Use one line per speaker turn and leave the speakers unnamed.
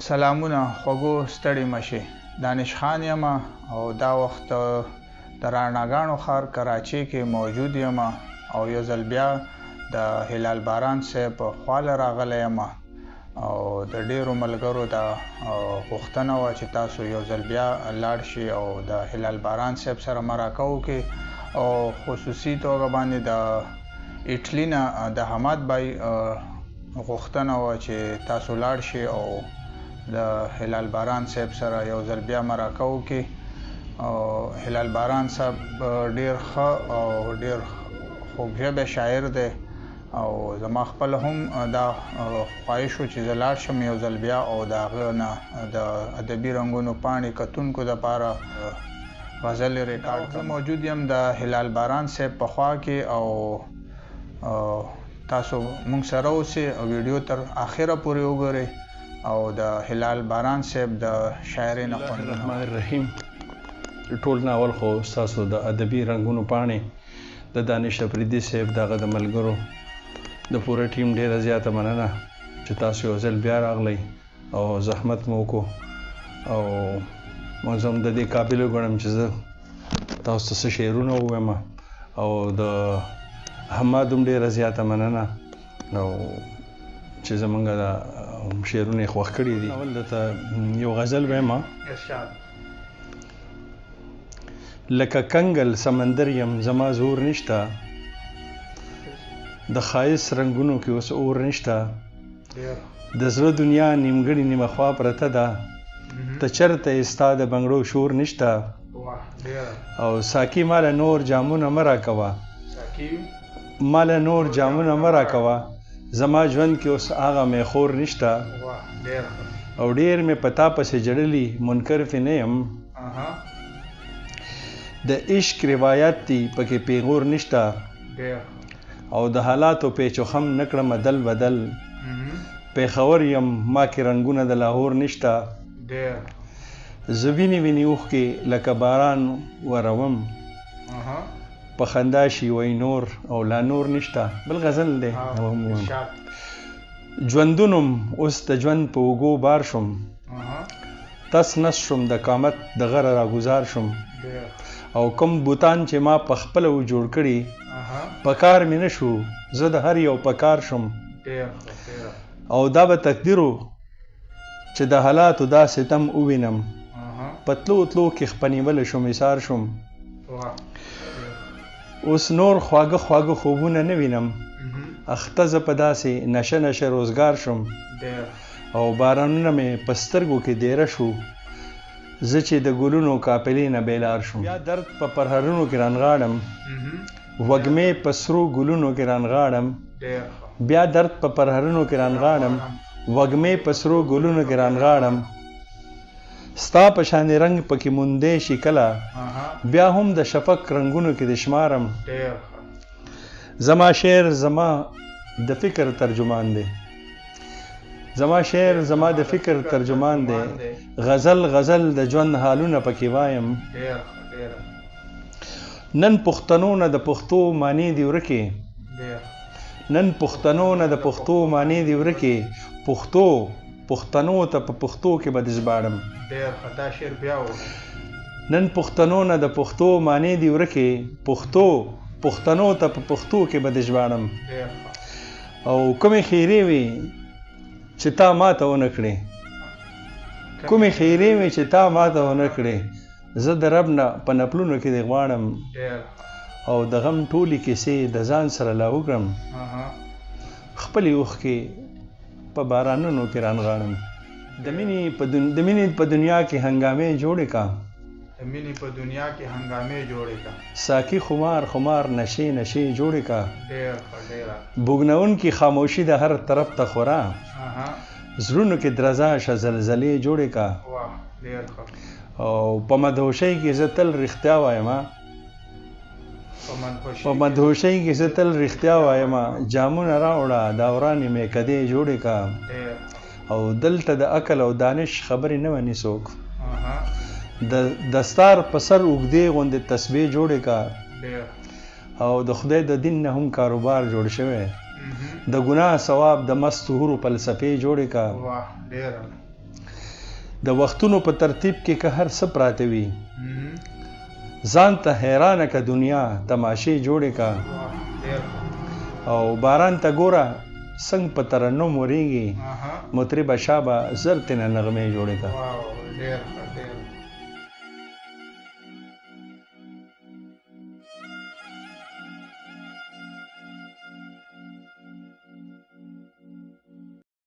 سلامونه خوږو ستړي مشي دانش خان یم او دا وخت د رڼاګانو ښار کراچۍ کې موجود یم او یو ځل بیا د هلال باران صاحب په خواله راغلی یم او د ډیرو ملګرو د غوښتنه وه چې تاسو یو ځل بیا لاړ شئ او د هلال باران صاحب سره مرکه وکړئ او خصوصي توګه باندې د ایټلي نه د حماد بای غوښتنه وه چې تاسو لاړ شئ او د هلال باران صاحب سره یو ځل بیا مرکه وکړي او هلال باران صاحب ډیر ښه او ډیر خوږژبی شاعر دی او زما خپل هم دا خواهش و چې زه لاړ شم یو ځل بیا او د هغه نه د ادبي رنګونو پاڼې کتونکو دپاره غزل ریکارډ کړم. موجود یم د هلال باران صاحب په خوا کې او تاسو مونږ سره اوسئ او ویډیو تر اخره پورې وګورئ او د هلال باران صاحب د شاعرۍ نه خوند
الرحمن الرحیم. ټول ناول خو ستاسو د ادبي رنګونو پاڼې د دانش افریدي صاحب دغه د ملګرو د پوره ټیم ډیره زیاته مننه چې تاسو یو ځل بیا راغلی او زحمت مو وکړو او موږ هم د دې قابل وګڼم چې زه تاسو ته څه شعرونه ووایم او د حماد هم ډیره زیاته مننه او چې زمونږ د شعرونه یې خوښ کړي دي. اول درته یو غزل وایم. لکه کنګل سمندر یم زما زور نشته د ښایست رنګونو کې اوس اور نشته د زړه دنیا نیمګړې نیمه خوا پرته ده ته چېرته یې ستا د بنګړو شور نشته او ساقي ماله نور جامونه مه راکوه ماله نور جامونه مه راکوه زما ژوند کې اوس هغه میخور نشته او ډیر مې په تا پسې جړلي منکر فې نه یم د عشق روایت دی پکې پیغور نشته او د حالاتو پیچ و خم نه کړم دل بدل پېښور یم ما کې رنګونه د لاهور نشته زه وینې وینې اوښکې لکه باران وروم په خندا شي وای نور او لا نور نشته. بل غزل دی. ژوندونم اوس د ژوند په اوږو بار شم تس نس شم د قامت د غره راګزار شم او کوم بوتان چې ما په خپله و جوړ کړي په کار مې نه شو زه د هر یو په کار شم او دا به تقدیر و چې د حالاتو دا ستم ووینم په تلو تلو کې خپنیولی شم ایثار شم اوس نور خواږه خواږه خوبونه نه وینم اخته زه په داسې نشه نشه روزګار شم او بارانونه مې په سترګو کې دیره شو زه چې د ګلونو قافلې نه بیلار شم بیا درد په پرهرونو کې رانغاړم وږمې په سرو ګلونو کې رانغاړم بیا درد په پرهرونو کې رانغاړم وږمې په سرو ګلونو کې رانغاړم ستا په شانې رنګ پکې موندی شي کله بیا هم د شفق رنګونو کې د شمارم زما شعر زما د فکر ترجمان دی زما شعر زما د فکر ترجمان دی غزل غزل د ژوند حالونه پکې وایم نن پښتنو نه د پښتو معنی دی ورکې نن پښتنو نه د پښتو معنی دی ورکې پښتنو ته په پښتو کې به د ژباړم نن پښتنو نه د پښتو معنی دی ورکې پښتنو ته په پښتو کې به د ژباړم او کومې خیرې وي چې تا ماته ونه کړې کومې خیرې وي چې تا ماته ونه کړې زه د رب نه په نپلونو کې دې غواړم او د غم ټولې کیسې د ځان سره لا وکړم خپلې اوښکې په بارانونو کې رانغاړم د مینې په دنیا کې هنګامې جوړې کا ساقي خمار نشې نشې جوړې کا بوګنونکي خاموشي د هر طرف ته خورا زړونو کې درزا شه زلزلې جوړې کا او په مدهوشۍ کې زه تل رښتیا وایم جامونه راوړه دا ورانې مې کدې جوړې کا او دلته د عقل او دانش خبرې نه ونی څوک د دستار په سر اوږدې غوندې تسبیح جوړې کا او د خدای د دین نه هم کاروبار جوړ شوی د ګناه ثواب د مست حورو فلسفې جوړې کا د وختونو په ترتیب کې که هر څه پراته وي ځان ته حیرانه که دنیا تماشې جوړې کا او باران ته ګوره څنګه په ترنم ورېږي مطربه شابه زر تېنه نغمې جوړې کا.